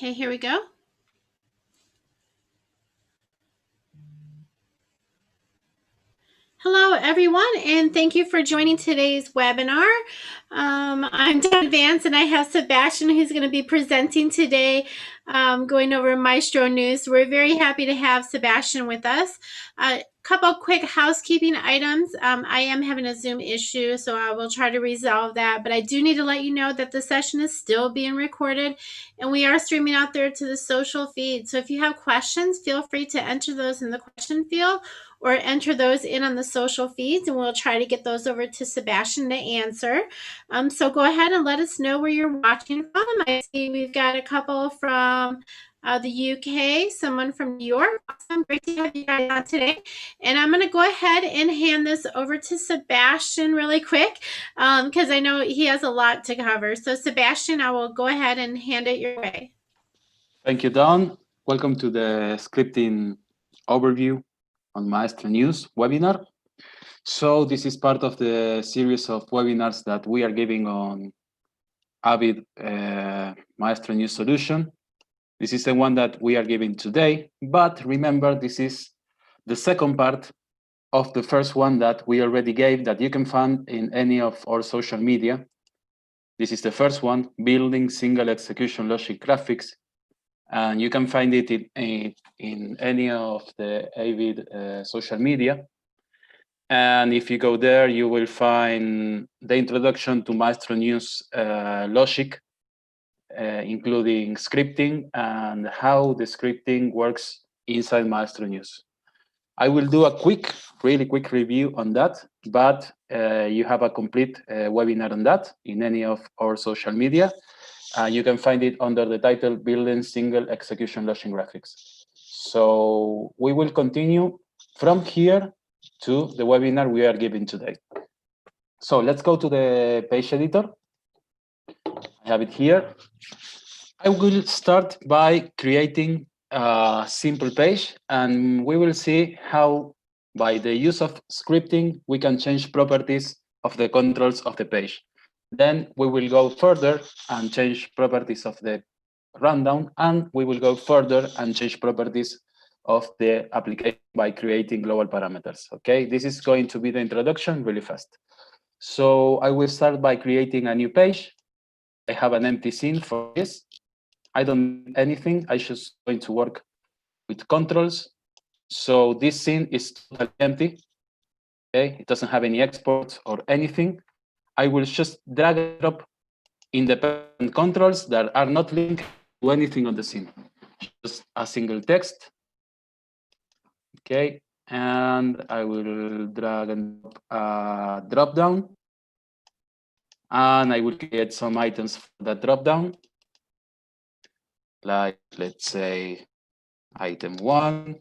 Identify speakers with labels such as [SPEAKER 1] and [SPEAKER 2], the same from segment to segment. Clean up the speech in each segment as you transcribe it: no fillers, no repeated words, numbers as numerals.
[SPEAKER 1] Okay, here we go. Hello, everyone, and thank you for joining today's webinar. I'm Deb Vance, and I have Sebastian who's going to be presenting today, going over Maestro news. We're very happy to have Sebastian with us. A couple quick housekeeping items. I am having a Zoom issue, so I will try to resolve that, but I do need to let you know that the session is still being recorded, and we are streaming out there to the social feed. So if you have questions, feel free to enter those in the question field, or enter those in on the social feeds, and we'll try to get those over to Sebastian to answer. So go ahead and let us know where you're watching from. I see we've got a couple from the UK, someone from New York. Awesome, great to have you guys on today. And I'm going to go ahead and hand this over to Sebastian really quick because I know he has a lot to cover. So Sebastian, I will go ahead and hand it your way.
[SPEAKER 2] Thank you, Dawn. Welcome to the scripting overview on Maestro News webinar. So this is part of the series of webinars that we are giving on Avid Maestro News solution. This is the one that we are giving today, but remember, this is the second part of the first one that we already gave that you can find in any of our social media. This is the first one, building single execution logic graphics. And you can find it in any of the Avid social media. And if you go there, you will find the introduction to Maestro News logic, including scripting and how the scripting works inside Maestro News. I will do a really quick review on that, but you have a complete webinar on that in any of our social media. You can find it under the title Building Single Execution Logic Graphics. So we will continue from here to the webinar we are giving today. So let's go to the page editor. I have it here. I will start by creating a simple page, and we will see how by the use of scripting, we can change properties of the controls of the page. Then we will go further and change properties of the rundown, and we will go further and change properties of the application by creating global parameters. Okay, this is going to be the introduction really fast. So I will start by creating a new page. I have an empty scene for this. I don't need anything. I just going to work with controls. So this scene is totally empty. Okay, it doesn't have any exports or anything. I will just drag and drop independent controls that are not linked to anything on the scene. Just a single text. Okay, and I will drag and drop a drop down. And I will create some items for that drop down. Like, let's say, item 1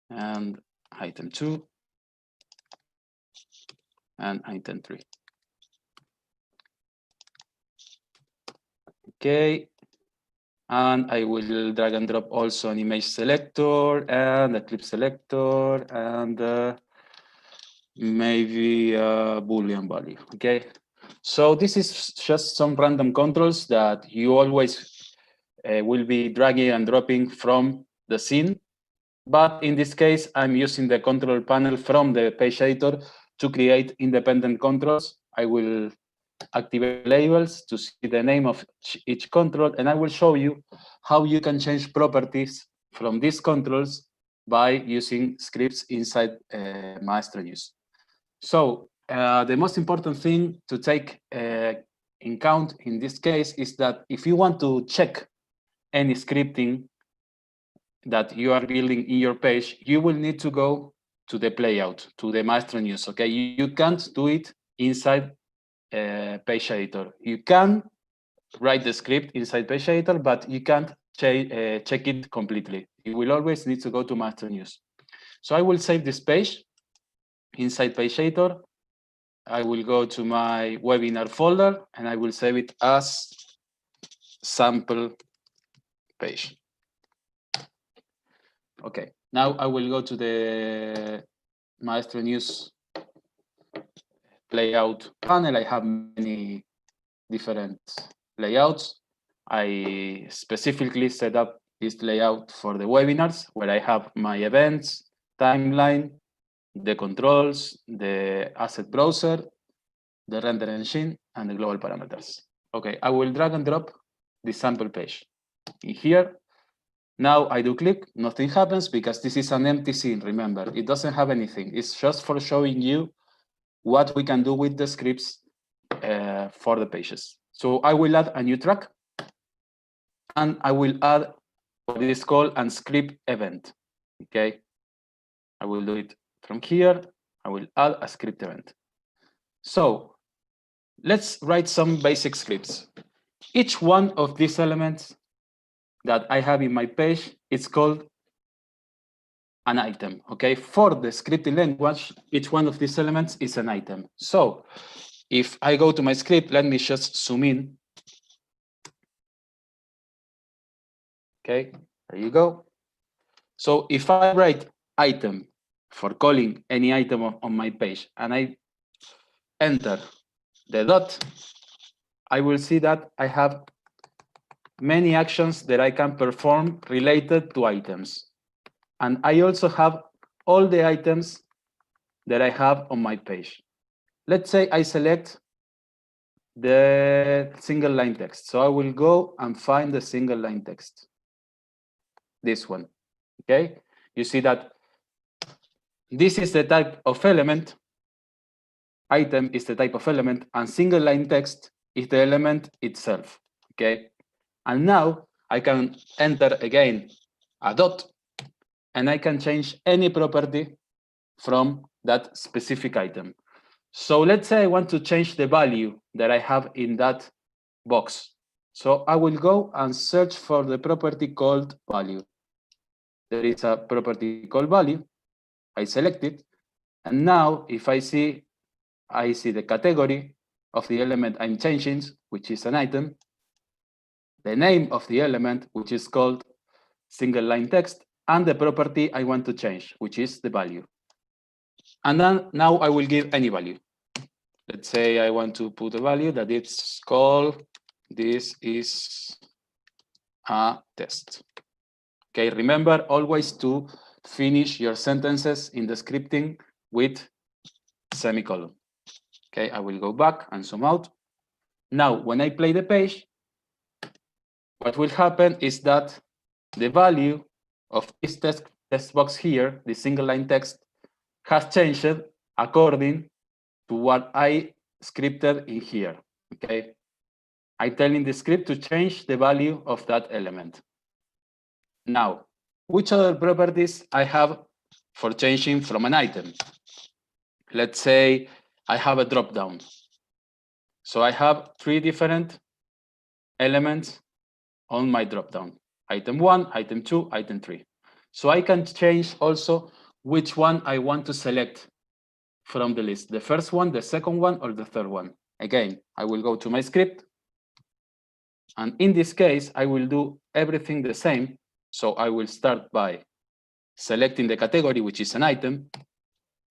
[SPEAKER 2] and item 2 and item 3. Okay, and I will drag and drop also an image selector and a clip selector and maybe a Boolean value. Okay, so this is just some random controls that you always will be dragging and dropping from the scene. But in this case, I'm using the control panel from the page editor to create independent controls. I will activate labels to see the name of each control, and I will show you how you can change properties from these controls by using scripts inside Maestro News. So the most important thing to take in count in this case is that if you want to check any scripting that you are building in your page, you will need to go to the playout, to the Maestro News, okay? You can't do it inside page editor. You can write the script inside page editor, but you can't check it completely. You will always need to go to Maestro News. So I will save this page inside page editor. I will go to my webinar folder and I will save it as sample page. Okay, now I will go to the Maestro News layout panel. I have many different layouts. I specifically set up this layout for the webinars where I have my events, timeline, the controls, the asset browser, the render engine, and the global parameters. Okay, I will drag and drop the sample page in here. Now I do click, nothing happens because this is an empty scene, remember, it doesn't have anything. It's just for showing you what we can do with the scripts for the pages. So I will add a new track and I will add what is called a script event, okay? I will do it from here. I will add a script event. So let's write some basic scripts. Each one of these elements that I have in my page is called an item, okay? For the scripting language, each one of these elements is an item. So if I go to my script, let me just zoom in. Okay, there you go. So if I write item for calling any item on my page and I enter the dot, I will see that I have many actions that I can perform related to items. And I also have all the items that I have on my page. Let's say I select the single line text. So I will go and find the single line text. This one, okay? You see that this is the type of element, item is the type of element, and single line text is the element itself, okay? And now I can enter again a dot, and I can change any property from that specific item. So let's say I want to change the value that I have in that box. So I will go and search for the property called value. There is a property called value. I select it. And now if I see the category of the element I'm changing, which is an item, the name of the element, which is called single line text, and the property I want to change, which is the value. And then now I will give any value. Let's say I want to put a value that it's called, this is a test. Okay, remember always to finish your sentences in the scripting with semicolon. Okay, I will go back and zoom out. Now, when I play the page, what will happen is that the value of this text box here, the single line text, has changed according to what I scripted in here, okay? I tell in the script to change the value of that element. Now, which other properties I have for changing from an item? Let's say I have a drop down. So I have 3 different elements on my drop down. Item 1, item 2, item 3. So I can change also which one I want to select from the list. The first one, the second one, or the third one. Again, I will go to my script. And in this case, I will do everything the same. So I will start by selecting the category, which is an item,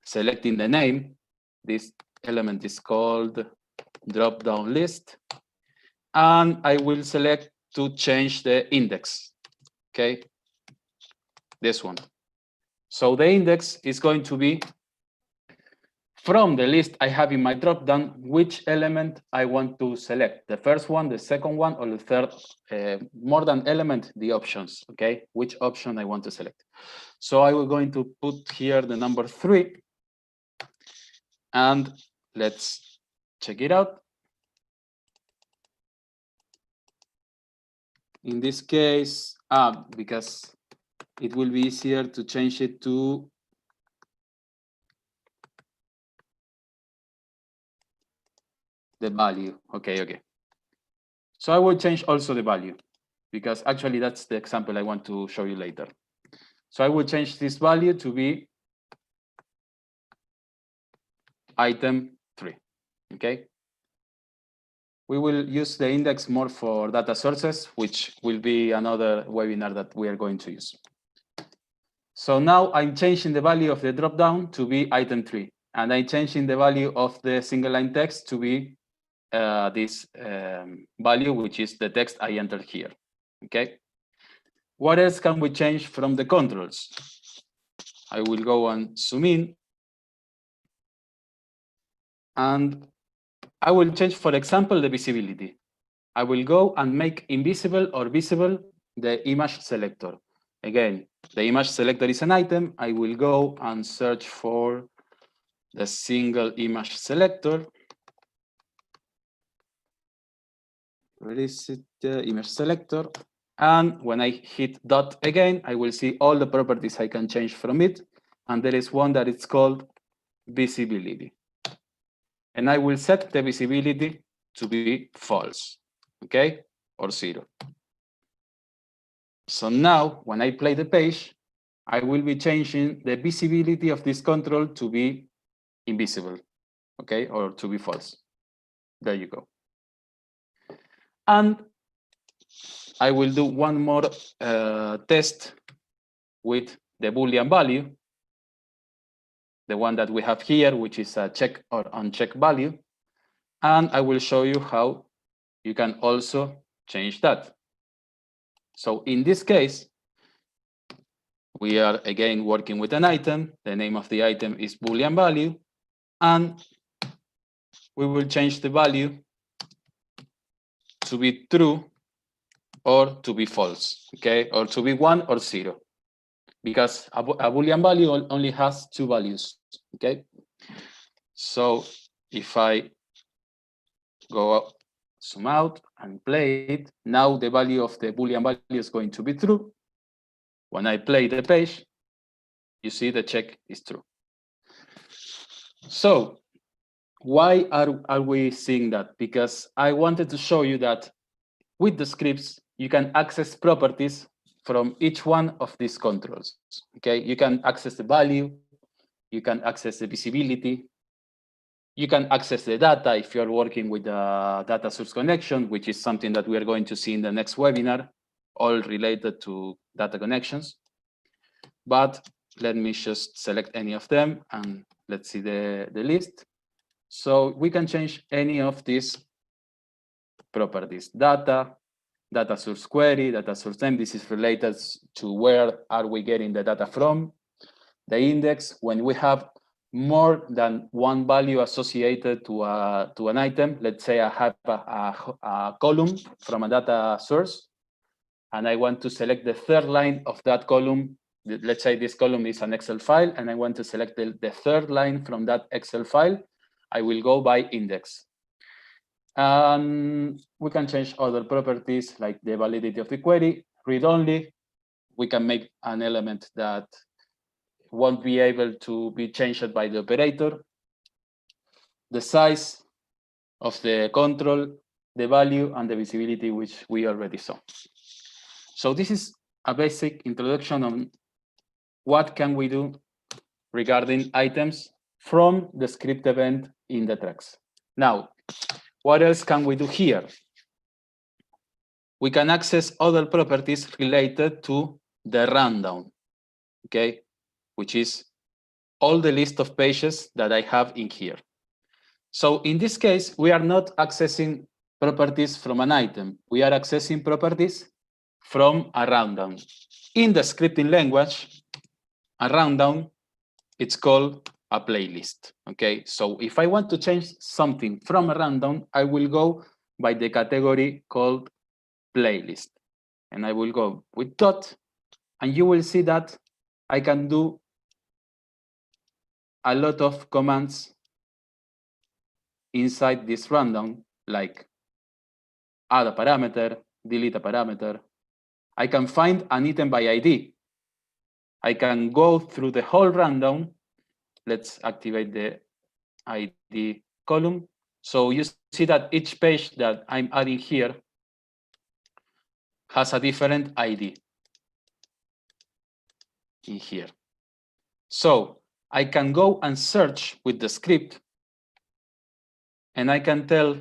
[SPEAKER 2] selecting the name. This element is called drop-down list. And I will select to change the index, okay? This one. So the index is going to be from the list I have in my dropdown, which element I want to select. The first one, the second one, or the third, more than element, the options, okay? Which option I want to select. So I will going to put here the number 3. And let's check it out. In this case, because it will be easier to change it to the value. Okay. So I will change also the value because actually that's the example I want to show you later. So I will change this value to be item 3, okay? We will use the index more for data sources, which will be another webinar that we are going to use. So now I'm changing the value of the dropdown to be item 3, and I'm changing the value of the single line text to be this value, which is the text I entered here. Okay. What else can we change from the controls? I will go and zoom in, and I will change, for example, the visibility. I will go and make invisible or visible the image selector. Again, the image selector is an item. I will go and search for the single image selector. Where is it? The image selector. And when I hit dot again, I will see all the properties I can change from it. And there is one that is called visibility. And I will set the visibility to be false, okay, or 0. So now, when I play the page, I will be changing the visibility of this control to be invisible, okay, or to be false. There you go. And I will do one more test with the Boolean value, the one that we have here, which is a check or uncheck value. And I will show you how you can also change that. So in this case, we are again working with an item. The name of the item is Boolean value. And we will change the value to be true or to be false, okay? Or to be 1 or 0. Because a Boolean value only has 2 values, okay? So if I go up, zoom out and play it, now the value of the Boolean value is going to be true. When I play the page, you see the check is true. So why are we seeing that? Because I wanted to show you that with the scripts, you can access properties from each one of these controls, okay? You can access the value, you can access the visibility, you can access the data if you're working with a data source connection, which is something that we are going to see in the next webinar, all related to data connections. But let me just select any of them and let's see the list. So we can change any of these properties: data, data source query, data source name. This is related to where are we getting the data from. The index, when we have more than one value associated to an item. Let's say I have a column from a data source, and I want to select the third line of that column. Let's say this column is an Excel file, and I want to select the third line from that Excel file. I will go by index. We can change other properties like the validity of the query, read-only. We can make an element that won't be able to be changed by the operator, the size of the control, the value, and the visibility, which we already saw. So this is a basic introduction on what can we do regarding items from the script event in the tracks. Now, what else can we do here? We can access other properties related to the rundown, okay, which is all the list of pages that I have in here. So in this case, we are not accessing properties from an item. We are accessing properties from a rundown. In the scripting language, a rundown, it's called a playlist, okay? So if I want to change something from a rundown, I will go by the category called playlist. And I will go with dot, and you will see that I can do a lot of commands inside this rundown, like add a parameter, delete a parameter. I can find an item by ID. I can go through the whole rundown. Let's activate the ID column. So you see that each page that I'm adding here has a different ID in here. So I can go and search with the script, and I can tell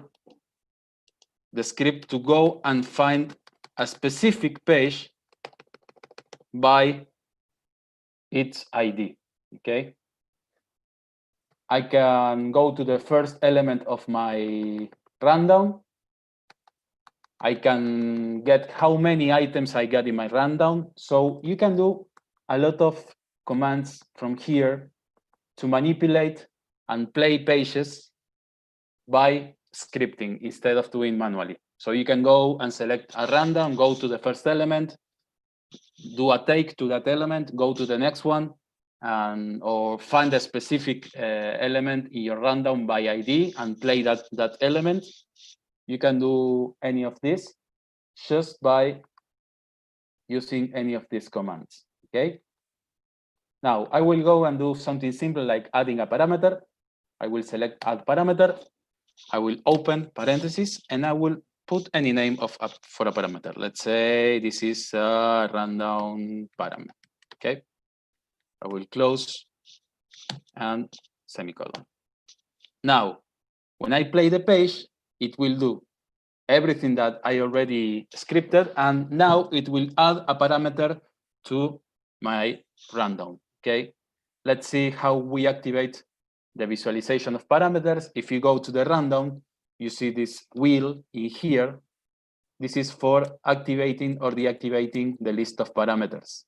[SPEAKER 2] the script to go and find a specific page by its ID, okay? I can go to the first element of my rundown. I can get how many items I got in my rundown. So you can do a lot of commands from here to manipulate and play pages by scripting instead of doing manually. So you can go and select a random, go to the first element, do a take to that element, go to the next one, and or find a specific element in your random by ID and play that element. You can do any of this just by using any of these commands, okay? Now, I will go and do something simple like adding a parameter. I will select add parameter. I will open parentheses, and I will put any name for a parameter. Let's say this is a random parameter, okay? I will close and semicolon. Now, when I play the page, it will do everything that I already scripted, and now it will add a parameter to my random, okay? Let's see how we activate the visualization of parameters. If you go to the random, you see this wheel in here. This is for activating or deactivating the list of parameters.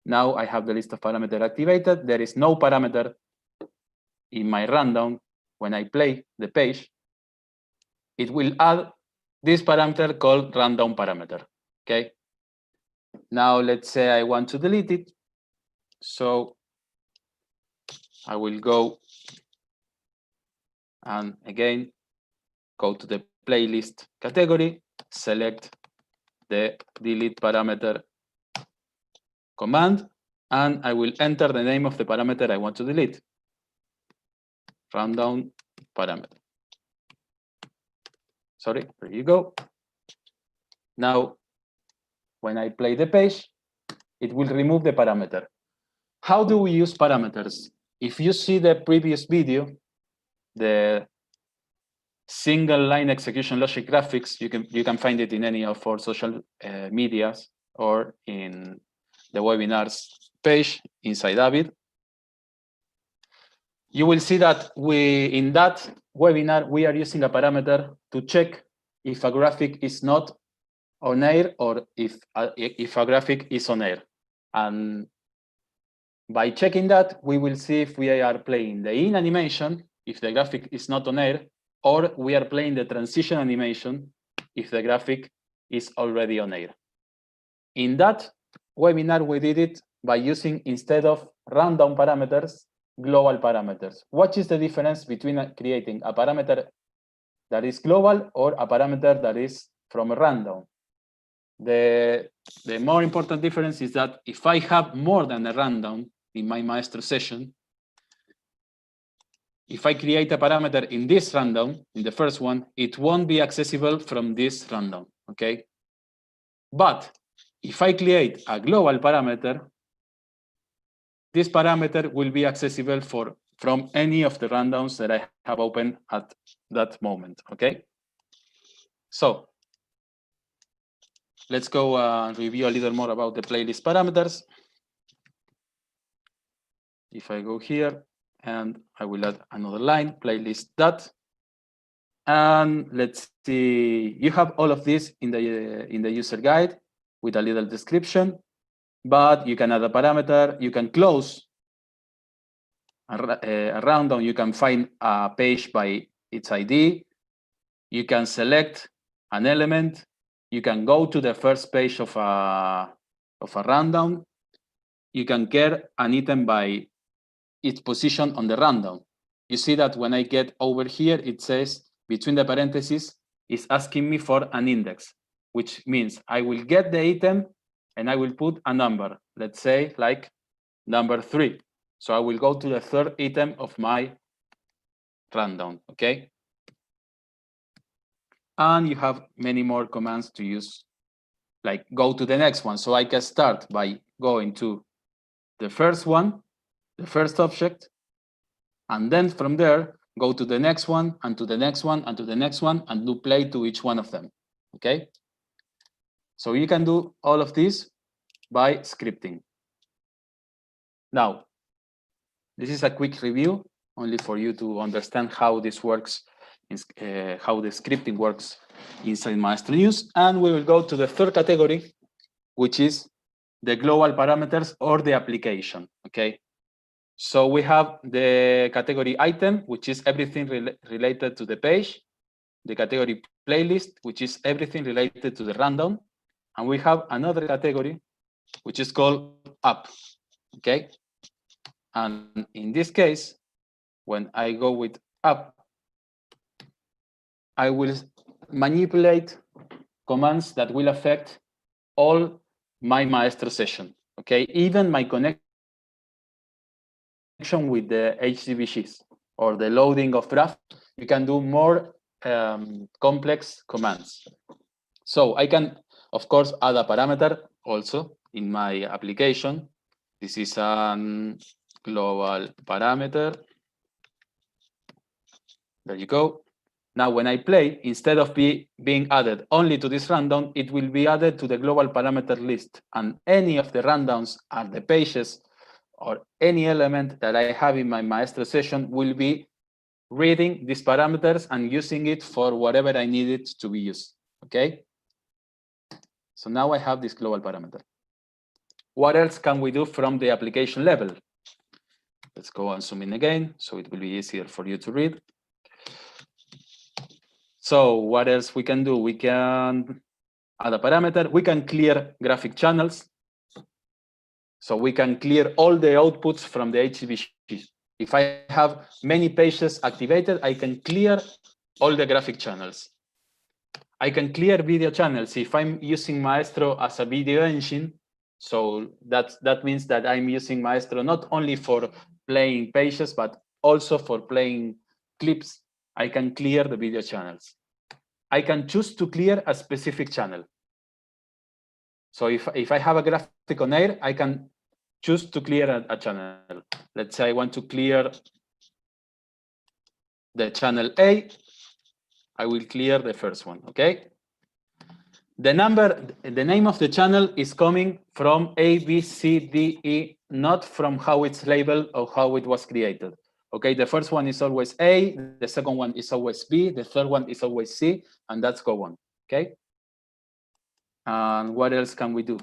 [SPEAKER 2] Now I have the list of parameters activated. There is no parameter in my random. When I play the page, it will add this parameter called random parameter, okay? Now let's say I want to delete it. So I will go and again, go to the playlist category, select the delete parameter command, and I will enter the name of the parameter I want to delete. Random parameter. Sorry, there you go. Now, when I play the page, it will remove the parameter. How do we use parameters? If you see the previous video, the single line execution logic graphics, you can find it in any of our social medias or in the webinars page inside Avid. You will see that in that webinar, we are using a parameter to check if a graphic is not on air or if a graphic is on air. And by checking that, we will see if we are playing the in animation, if the graphic is not on air, or we are playing the transition animation if the graphic is already on air. In that webinar, we did it by using, instead of random parameters, global parameters. What is the difference between creating a parameter that is global or a parameter that is from a random? The more important difference is that if I have more than a random in my Maestro session, if I create a parameter in this random, in the first one, it won't be accessible from this random, okay? But if I create a global parameter, this parameter will be accessible from any of the randoms that I have open at that moment, okay? So let's go review a little more about the playlist parameters. If I go here and I will add another line, playlist that, and let's see, you have all of this in the user guide with a little description, but you can add a parameter, you can close a random, you can find a page by its ID, you can select an element, you can go to the first page of a random, you can get an item by its position on the random. You see that when I get over here, it says between the parentheses, it's asking me for an index, which means I will get the item and I will put a number, let's say like number 3. So I will go to the third item of my random, okay? And you have many more commands to use, like go to the next one. So I can start by going to the first one, the first object, and then from there, go to the next one, and to the next one, and to the next one, and do play to each one of them, okay? So you can do all of this by scripting. Now, this is a quick review, only for you to understand how this works how the scripting works inside Maestro News. And we will go to the third category, which is the global parameters or the application, okay? So we have the category item, which is everything related to the page, the category playlist, which is everything related to the rundown, and we have another category, which is called app, okay? And in this case, when I go with app, I will manipulate commands that will affect all my Maestro session, okay? Even my connection with the HDBGs or the loading of graph, you can do more complex commands. So I can, of course, add a parameter also in my application. This is a global parameter. There you go. Now, when I play, instead of being added only to this rundown, it will be added to the global parameter list. And any of the rundowns and the pages or any element that I have in my Maestro session will be reading these parameters and using it for whatever I need it to be used, okay? So now I have this global parameter. What else can we do from the application level? Let's go and zoom in again, so it will be easier for you to read. So what else we can do? We can add a parameter. We can clear graphic channels. So we can clear all the outputs from the HDBG. If I have many pages activated, I can clear all the graphic channels. I can clear video channels if I'm using Maestro as a video engine. So that means that I'm using Maestro not only for playing pages, but also for playing clips. I can clear the video channels. I can choose to clear a specific channel. So if I have a graphic on air, I can choose to clear a channel. Let's say I want to clear the channel A. I will clear the first one, okay? The name of the channel is coming from A, B, C, D, E, not from how it's labeled or how it was created. Okay, the first one is always A, the second one is always B, the third one is always C, and that's go on, okay? And what else can we do?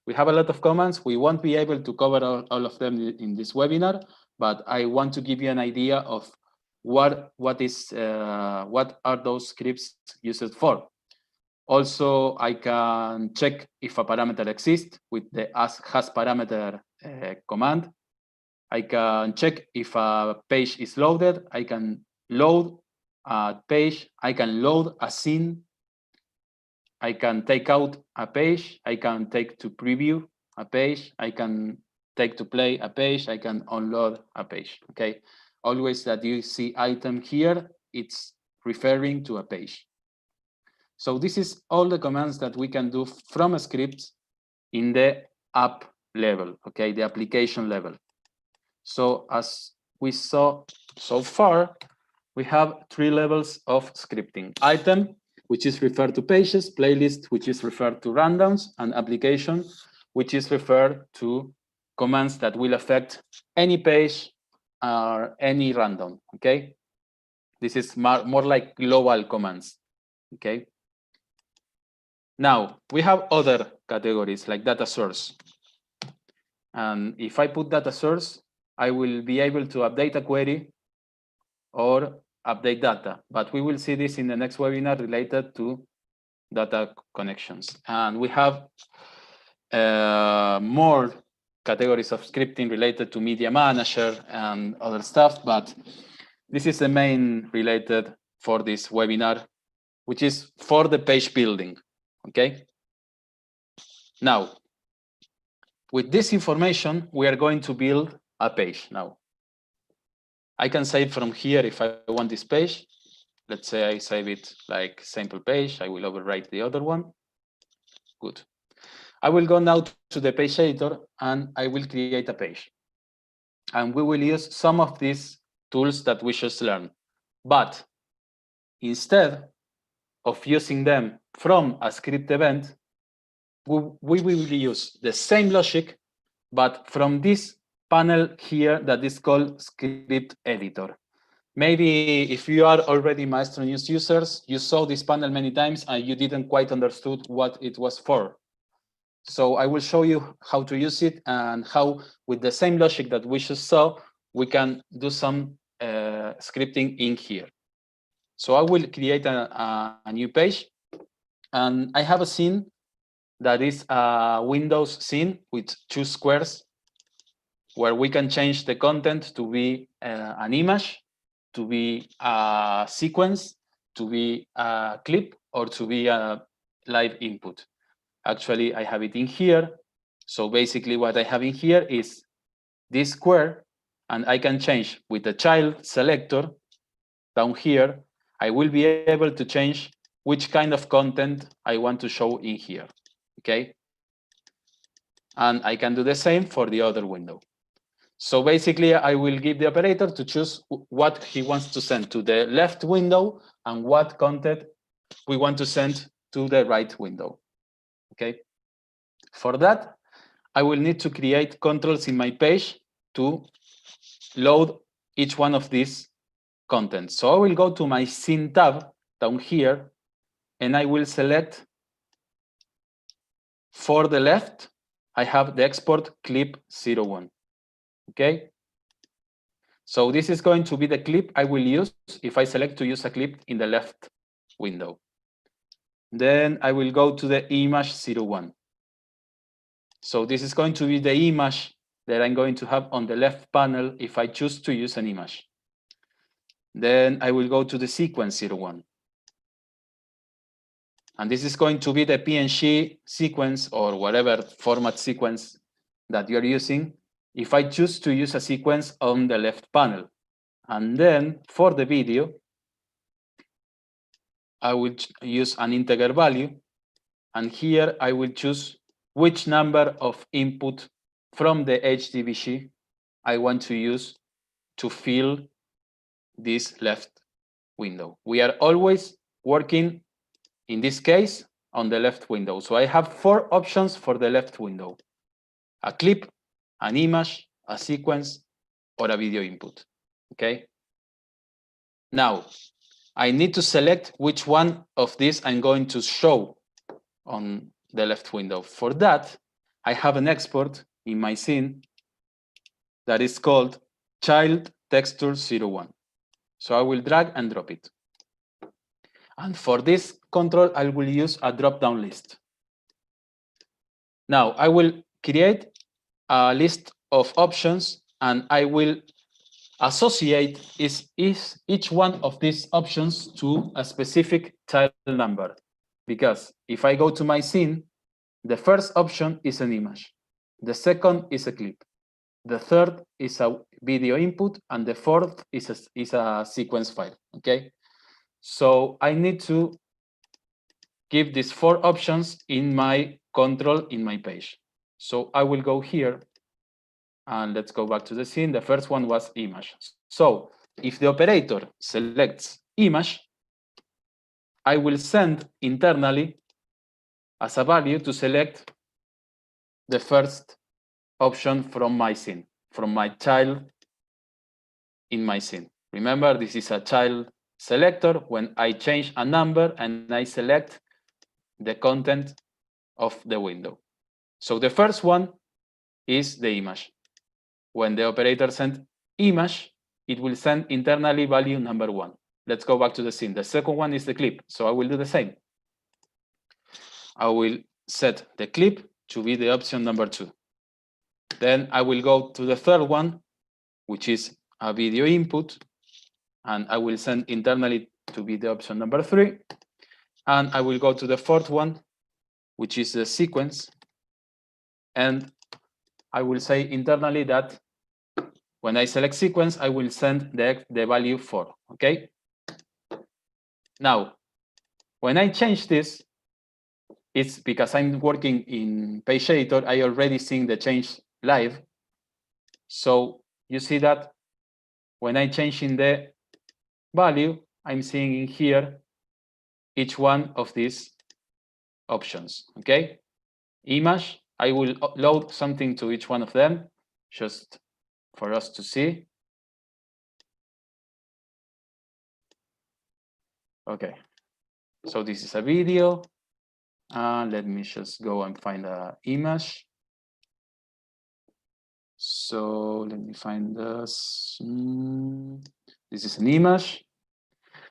[SPEAKER 2] We have a lot of commands. We won't be able to cover all of them in this webinar, but I want to give you an idea of what are those scripts used for. Also, I can check if a parameter exists with the has parameter command. I can check if a page is loaded. I can load a page. I can load a scene. I can take out a page. I can take to preview a page. I can take to play a page. I can unload a page, okay? Always that you see item here, it's referring to a page. So this is all the commands that we can do from a script in the app level, okay, the application level. So as we saw so far, we have 3 levels of scripting. Item, which is referred to pages, playlist, which is referred to rundowns, and application, which is referred to commands that will affect any page or any rundown, okay? This is more like global commands, okay? Now, we have other categories like data source. And if I put data source, I will be able to update a query or update data. But we will see this in the next webinar related to data connections. And we have more categories of scripting related to media manager and other stuff, but this is the main related for this webinar, which is for the page building, okay? Now, with this information, we are going to build a page now. I can save from here if I want this page. Let's say I save it like sample page. I will overwrite the other one. Good. I will go now to the page editor and I will create a page. And we will use some of these tools that we just learned. But instead of using them from a script event, we will use the same logic, but from this panel here that is called script editor. maybe if you are already Maestro News users, you saw this panel many times and you didn't quite understood what it was for. So I will show you how to use it and how, with the same logic that we just saw, we can do some scripting in here. So I will create a new page, and I have a scene that is a Windows scene with 2 squares where we can change the content to be an image, to be a sequence, to be a clip, or to be a live input. Actually, I have it in here. So basically what I have in here is this square, and I can change with the child selector down here. I will be able to change which kind of content I want to show in here, okay? And I can do the same for the other window. So basically, I will give the operator to choose what he wants to send to the left window and what content we want to send to the right window, okay? For that, I will need to create controls in my page to load each one of these contents. So I will go to my scene tab down here, and I will select for the left, I have the export clip 01, okay? So this is going to be the clip I will use if I select to use a clip in the left window. Then I will go to the image 01. So this is going to be the image that I'm going to have on the left panel if I choose to use an image. Then I will go to the sequence 01. And this is going to be the PNG sequence or whatever format sequence that you're using if I choose to use a sequence on the left panel. And then for the video, I will use an integer value. And here I will choose which number of input from the HDBG I want to use to fill this left window. We are always working, in this case, on the left window. So I have 4 options for the left window: a clip, an image, a sequence, or a video input, okay? Now, I need to select which one of these I'm going to show on the left window. For that, I have an export in my scene that is called child texture 01. So I will drag and drop it. And for this control, I will use a drop-down list. Now, I will create a list of options, and I will associate each one of these options to a specific child number. Because if I go to my scene, the first option is an image. The second is a clip. The third is a video input, and the fourth is a sequence file, okay? So I need to give these 4 options in my control in my page. So I will go here, and let's go back to the scene. The first one was image. So if the operator selects image, I will send internally as a value to select the first option from my scene, from my child in my scene. Remember, this is a child selector when I change a number and I select the content of the window. So the first one is the image. When the operator sends image, it will send internally value number 1. Let's go back to the scene. The second one is the clip, so I will do the same. I will set the clip to be the option number 2. Then I will go to the third one, which is a video input, and I will send internally to be the option number 3. And I will go to the fourth one, which is the sequence, and I will say internally that when I select sequence, I will send the value 4, okay? Now, when I change this, it's because I'm working in Page Editor, I already seen the change live. So you see that when I change in the value, I'm seeing in here each one of these options, okay? Image, I will load something to each one of them, just for us to see. Okay, so this is a video. Let me just go and find an image. So let me find this. This is an image.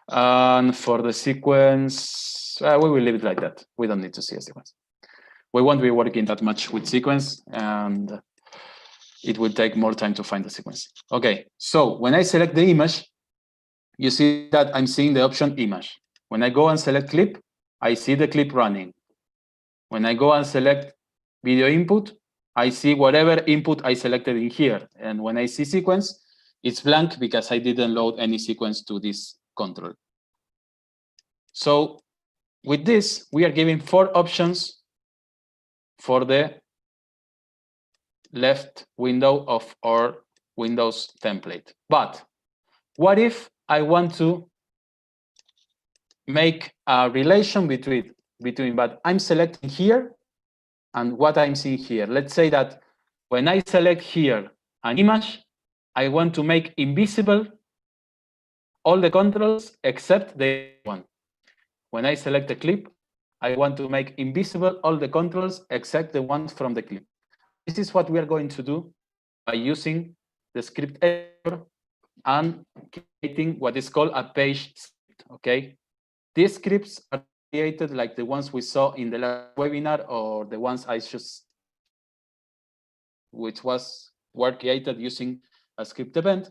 [SPEAKER 2] And for the sequence, we will leave it like that. We don't need to see a sequence. We won't be working that much with sequence, and it will take more time to find the sequence. Okay, so when I select the image, you see that I'm seeing the option image. When I go and select clip, I see the clip running. When I go and select video input, I see whatever input I selected in here. And when I see sequence, it's blank because I didn't load any sequence to this control. So with this, we are giving 4 options for the left window of our Windows template. But what if I want to make a relation between what I'm selecting here and what I'm seeing here? Let's say that when I select here an image, I want to make invisible all the controls except the one. When I select a clip, I want to make invisible all the controls except the ones from the clip. And this is what we are going to do by using the script editor and creating what is called a page script, okay? These scripts are created like the ones we saw in the last webinar, or the ones I just, which were created using a script event.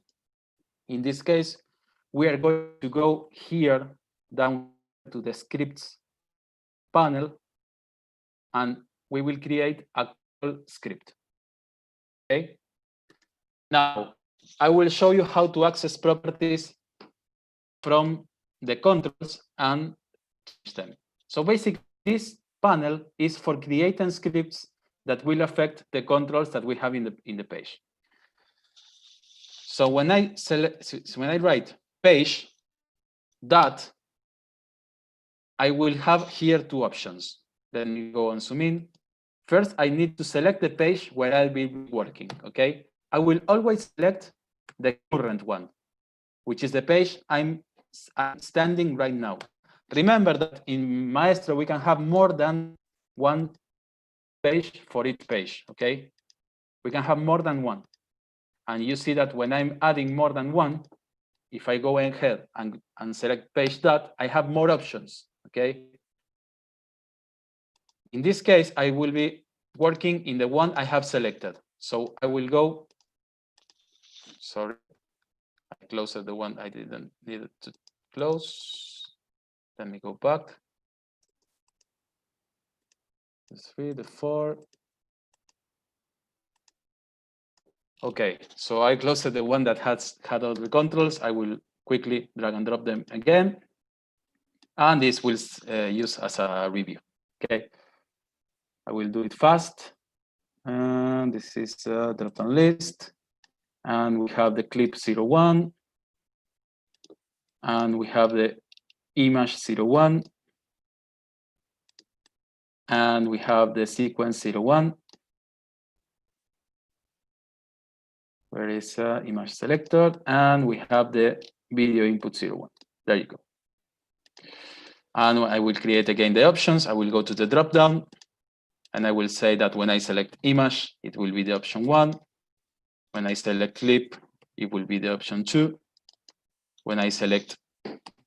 [SPEAKER 2] In this case, we are going to go here down to the scripts panel, and we will create a script. Okay. Now, I will show you how to access properties from the controls and change them. So basically, this panel is for creating scripts that will affect the controls that we have in the page. So when I write page dot, I will have here 2 options. Then you go and zoom in. First, I need to select the page where I'll be working, okay? I will always select the current one, which is the page I'm standing right now. Remember that in Maestro, we can have more than 1 page for each page, okay? We can have more than 1. And you see that when I'm adding more than 1, if I go ahead and select page dot, I have more options, okay? In this case, I will be working in the one I have selected. So I will go, sorry, I closed the one I didn't need to close. Let me go back. The 3, the 4. Okay, so I closed the one that had all the controls. I will quickly drag and drop them again. And this will use as a review, okay? I will do it fast. And this is a drop-down list. And we have the clip 01. And we have the image 01. And we have the sequence 01. Where is image selector? And we have the video input 01. There you go. And I will create again the options. I will go to the drop-down. And I will say that when I select image, it will be the option 1. When I select clip, it will be the option 2. When I select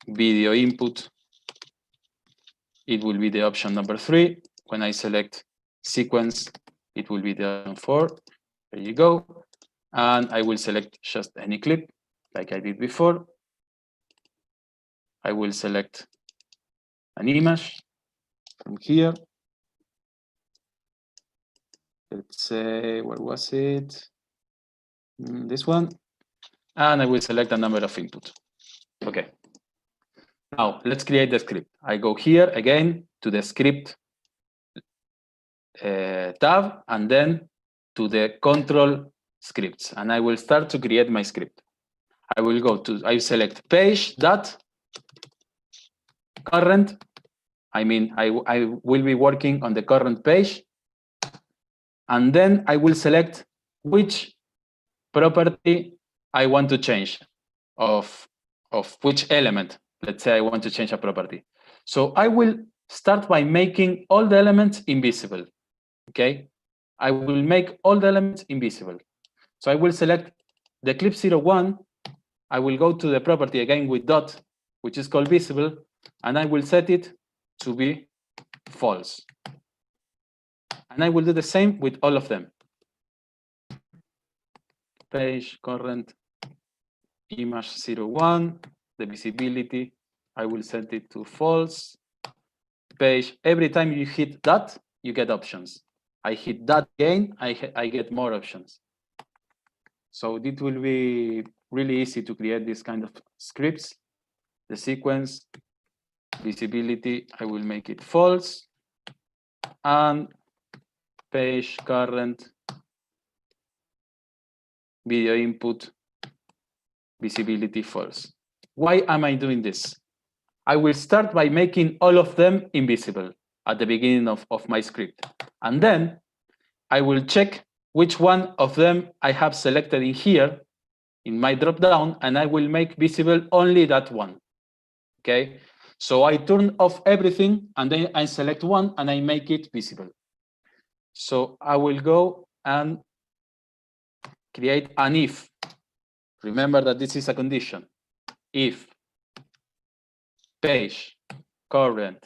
[SPEAKER 2] video input, it will be the option number 3. When I select sequence, it will be the option 4. There you go. And I will select just any clip like I did before. I will select an image from here. Let's say, where was it? This one. And I will select a number of input. Okay. Now let's create the script. I go here again to the script tab, and then to the control scripts. And I will start to create my script. I will go to, I select page dot current. I mean, I will be working on the current page. And then I will select which property I want to change of which element. let's say I want to change a property. So I will start by making all the elements invisible, okay? I will make all the elements invisible. So I will select the clip 01. I will go to the property again with dot, which is called visible, and I will set it to be false. And I will do the same with all of them. Page current image 01, the visibility, I will set it to false. Page, every time you hit that, you get options. I hit that again, I get more options. So it will be really easy to create this kind of scripts. The sequence, visibility, I will make it false. And page current video input, visibility false. Why am I doing this? I will start by making all of them invisible at the beginning of my script. And then I will check which one of them I have selected in here in my dropdown, and I will make visible only that one, okay? So I turn off everything, and then I select one, and I make it visible. So I will go and create an if. Remember that this is a condition. If page current,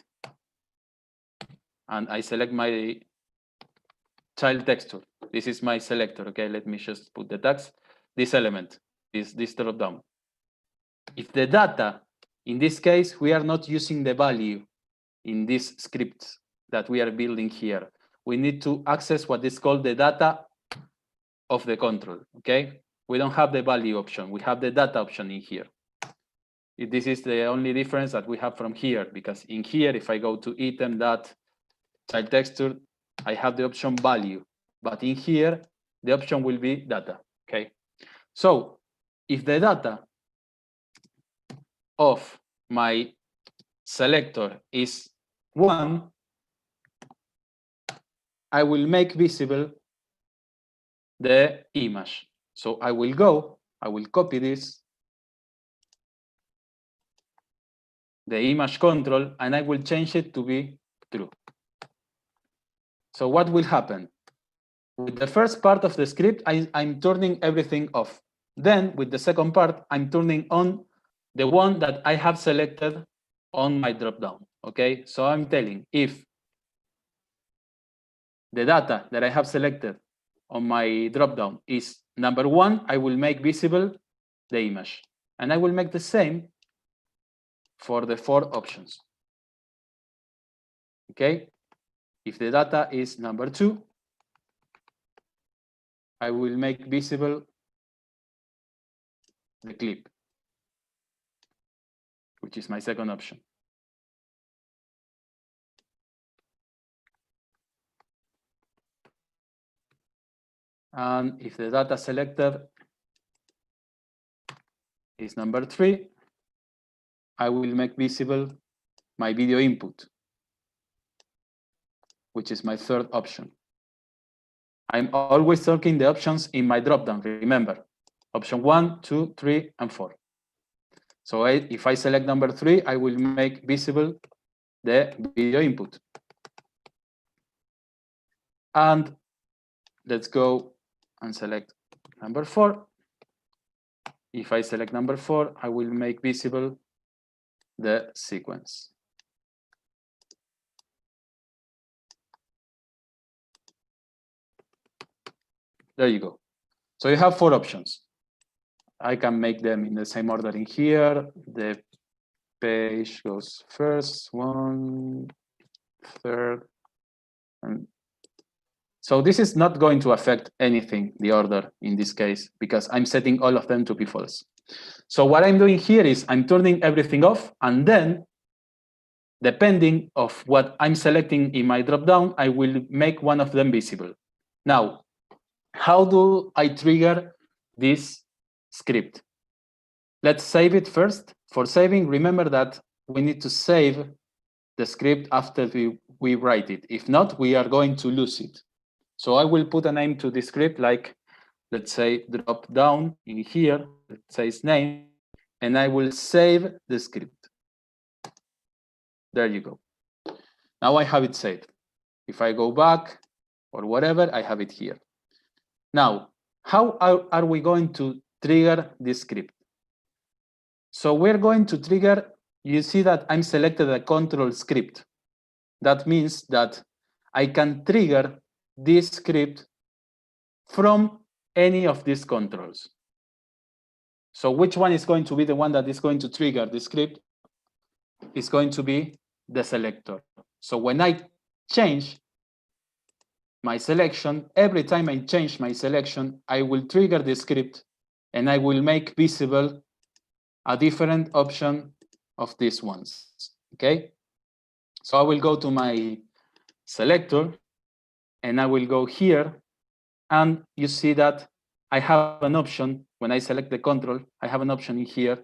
[SPEAKER 2] and I select my child texture. This is my selector, okay? Let me just put the tags. This element, this drop down. If the data, in this case, we are not using the value in this script that we are building here. We need to access what is called the data of the control, okay? We don't have the value option. We have the data option in here. This is the only difference that we have from here, because in here, if I go to item that child texture, I have the option value, but in here, the option will be data, okay? So if the data of my selector is 1, I will make visible the image. So I will copy this, the image control, and I will change it to be true. So what will happen? With the first part of the script, I'm turning everything off. Then with the second part, I'm turning on the one that I have selected on my dropdown, okay? So I'm telling if the data that I have selected on my dropdown is number 1, I will make visible the image. And I will make the same for the 4 options, okay? If the data is number 2, I will make visible the clip, which is my second option. And if the data selected is number 3, I will make visible my video input, which is my third option. I'm always talking the options in my dropdown, remember, option 1, 2, 3, and 4. So if I select number 3, I will make visible the video input. And let's go and select number 4. If I select number 4, I will make visible the sequence. There you go. So you have 4 options. I can make them in the same order in here. The page goes first, 1, third, and so this is not going to affect anything, the order in this case, because I'm setting all of them to be false. So what I'm doing here is I'm turning everything off, and then depending of what I'm selecting in my dropdown, I will make one of them visible. Now, how do I trigger this script? Let's save it first. For saving, remember that we need to save the script after we write it. If not, we are going to lose it. So I will put a name to the script, like, let's say, drop down in here, let's say its name, and I will save the script. There you go. Now I have it saved. If I go back or whatever, I have it here. Now, how are we going to trigger this script? So we're going to trigger, you see that I'm selected a control script. That means that I can trigger this script from any of these controls. So which one is going to be the one that is going to trigger the script? Is going to be the selector. So when I change my selection, every time I change my selection, I will trigger the script and I will make visible a different option of these ones, okay? So I will go to my selector and I will go here, and you see that I have an option. When I select the control, I have an option in here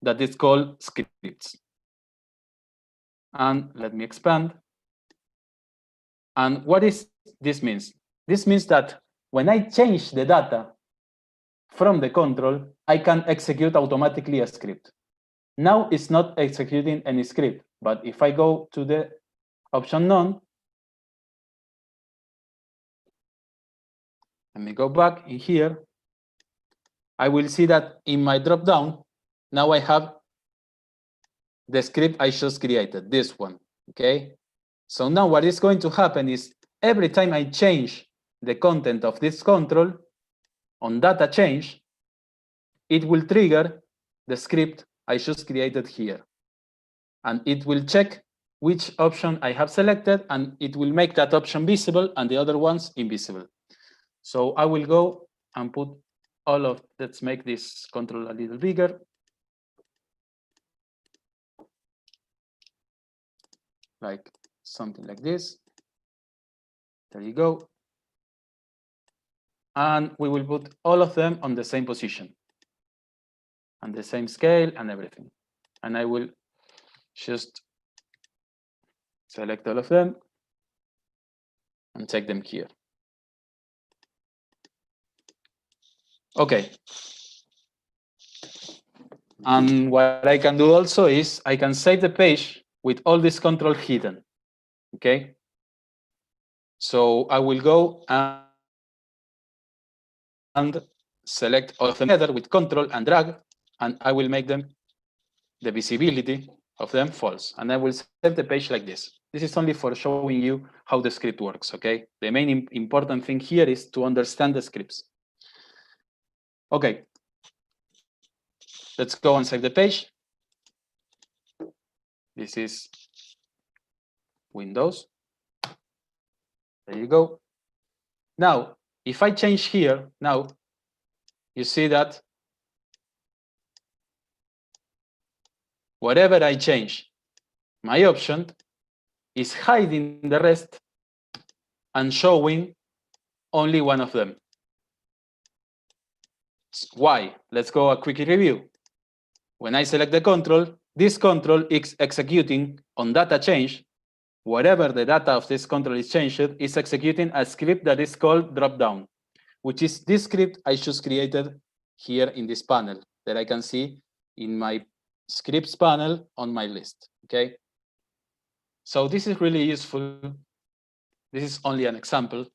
[SPEAKER 2] that is called scripts. And let me expand. And what is this means? This means that when I change the data from the control, I can execute automatically a script. Now it's not executing any script, but if I go to the option none, let me go back in here, I will see that in my dropdown, now I have the script I just created, this one, okay? So now what is going to happen is every time I change the content of this control on data change, it will trigger the script I just created here. And it will check which option I have selected, and it will make that option visible and the other ones invisible. So I will go and put all of, let's make this control a little bigger. Like something like this. There you go. And we will put all of them on the same position and the same scale and everything. And I will just select all of them and take them here. Okay. And what I can do also is I can save the page with all this control hidden. Okay. So I will go and select all of them together with control and drag, and I will make them, the visibility of them, false. And I will save the page like this. This is only for showing you how the script works, okay? The main important thing here is to understand the scripts. Okay. Let's go and save the page. This is Windows. There you go. Now, if I change here, now, you see that whatever I change, my option is hiding the rest and showing only one of them. Why? Let's go a quick review. When I select the control, this control is executing on data change. Whatever the data of this control is changed, is executing a script that is called dropdown, which is this script I just created here in this panel that I can see in my scripts panel on my list, okay? So this is really useful. This is only an example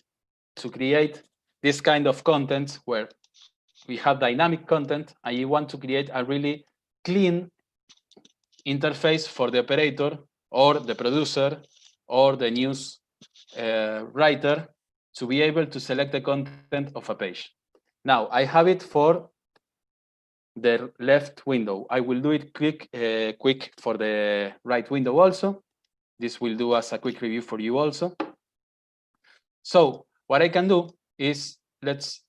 [SPEAKER 2] to create this kind of content where we have dynamic content and you want to create a really clean interface for the operator or the producer or the news writer to be able to select the content of a page. Now, I have it for the left window. I will do it quick for the right window also. This will do as a quick review for you also. So what I can do is, let's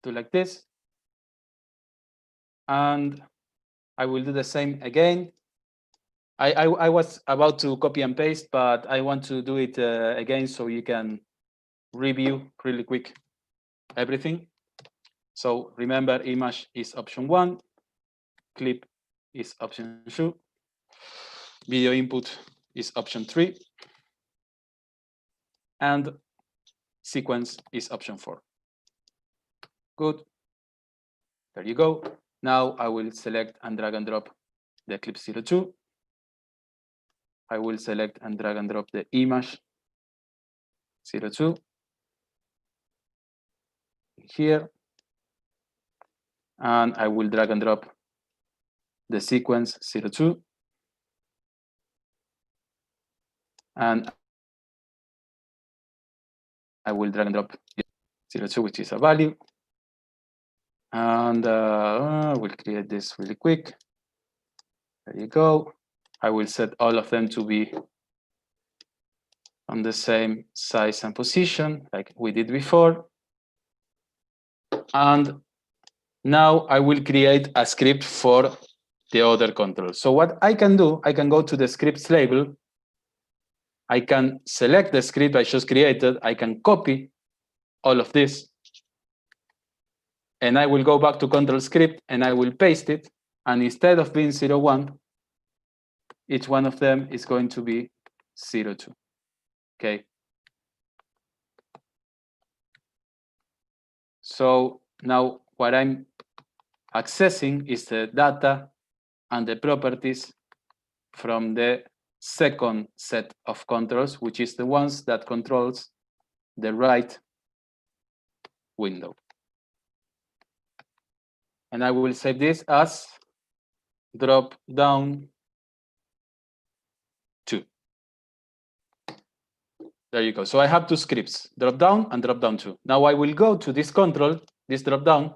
[SPEAKER 2] do like this. And I will do the same again. I was about to copy and paste, but I want to do it again so you can review really quick everything. So remember, image is option 1, clip is option 2, video input is option 3, and sequence is option 4. Good. There you go. Now I will select and drag and drop the clip 02. I will select and drag and drop the image 02 here. And I will drag and drop the sequence 02. And I will drag and drop 02, which is a value. And we'll create this really quick. There you go. I will set all of them to be on the same size and position like we did before. And now I will create a script for the other control. So what I can do, I can go to the scripts label. I can select the script I just created. I can copy all of this. And I will go back to control script and I will paste it. And instead of being 01, each one of them is going to be 02. Okay. So now what I'm accessing is the data and the properties from the second set of controls, which is the ones that controls the right window. And I will save this as drop down 2. There you go. So I have two scripts, drop down and drop down 2. Now I will go to this control, this drop down,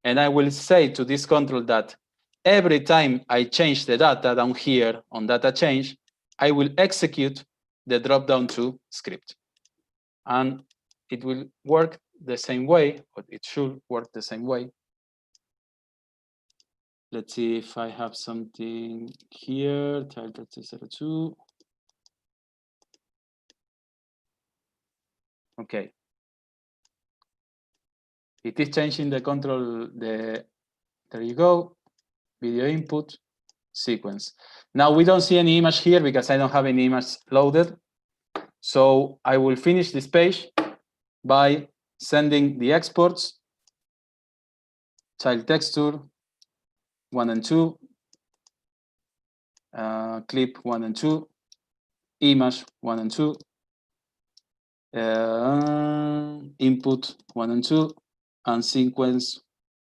[SPEAKER 2] and I will say to this control that every time I change the data down here on data change, I will execute the drop down 2 script. And it will work the same way, or it should work the same way. Let's see if I have something here, title 02. Okay. It is changing the control, there you go, video input, sequence. Now we don't see any image here because I don't have any image loaded. So I will finish this page by sending the exports, child texture 1 and 2, clip 1 and 2, image 1 and 2, input 1 and 2, and sequence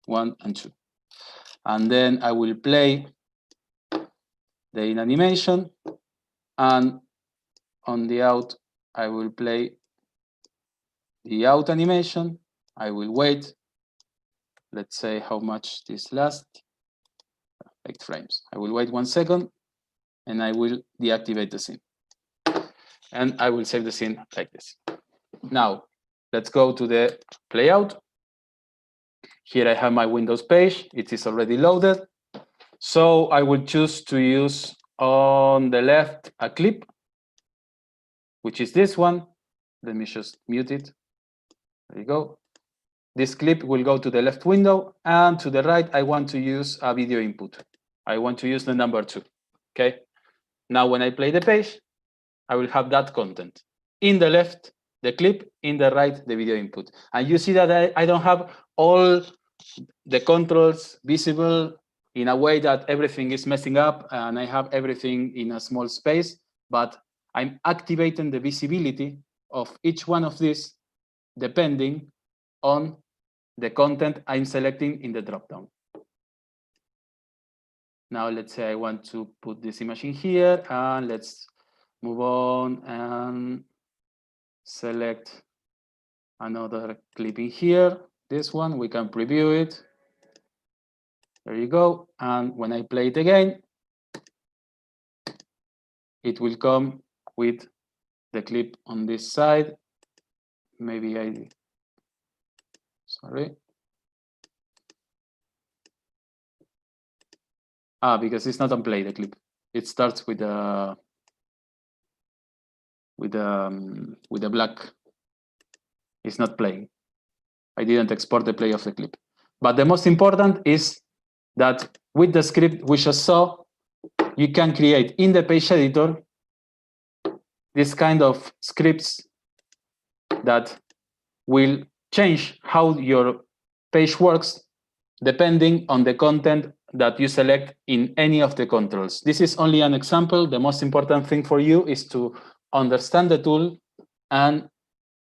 [SPEAKER 2] 1 and 2. And then I will play the in animation, and on the out, I will play the out animation. I will wait. Let's say how much this lasts. 8 frames. I will wait 1 second, and I will deactivate the scene. And I will save the scene like this. Now, let's go to the playout. Here I have my Windows page. It is already loaded. So I will choose to use on the left a clip, which is this one. Let me just mute it. There you go. This clip will go to the left window, and to the right, I want to use a video input. I want to use the number 2. Okay. Now, when I play the page, I will have that content. In the left, the clip, in the right, the video input. And you see that I don't have all the controls visible in a way that everything is messing up and I have everything in a small space, but I'm activating the visibility of each one of these depending on the content I'm selecting in the dropdown. Now let's say I want to put this image in here, and let's move on and select another clip in here. This one, we can preview it. There you go. And when I play it again, it will come with the clip on this side. Maybe sorry. Because it's not on play, the clip. It starts with a black. It's not playing. I didn't export the play of the clip. But the most important is that with the script we just saw, you can create in the page editor this kind of scripts that will change how your page works depending on the content that you select in any of the controls. This is only an example. The most important thing for you is to understand the tool and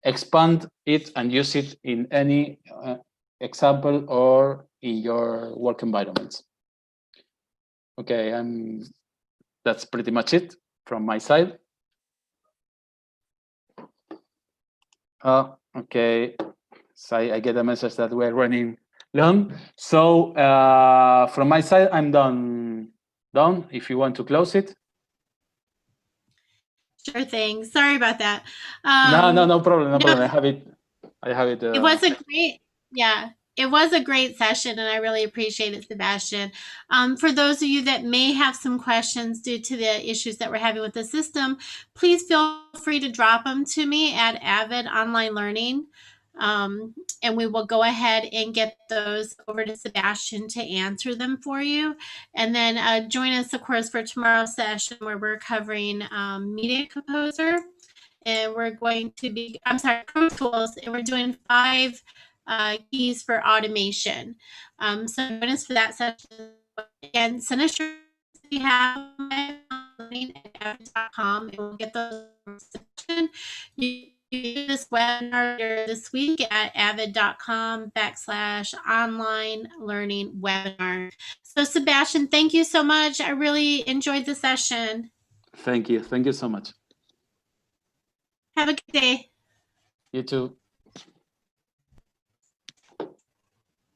[SPEAKER 2] expand it and use it in any example or in your work environments. Okay, that's pretty much it from my side. Okay, so I get a message that we're running long. So from my side, I'm done. Done. If you want to close it.
[SPEAKER 1] Sure thing. Sorry about that.
[SPEAKER 2] No problem. No problem. I have it.
[SPEAKER 1] It was a great session, and I really appreciate it, Sebastian. For those of you that may have some questions due to the issues that we're having with the system, please feel free to drop them to me at Avid Online Learning. And we will go ahead and get those over to Sebastian to answer them for you. And then join us, of course, for tomorrow's session where we're covering Media Composer. And we're going to be, Pro Tools, and we're doing 5 keys for automation. So join us for that session. Again, send us your if you have at avid.com, and we'll get those session. You do this webinar this week at avid.com/online learning webinar. So Sebastian, thank you so much. I really enjoyed the session.
[SPEAKER 2] Thank you. Thank you so much.
[SPEAKER 1] Have a good day.
[SPEAKER 2] You too.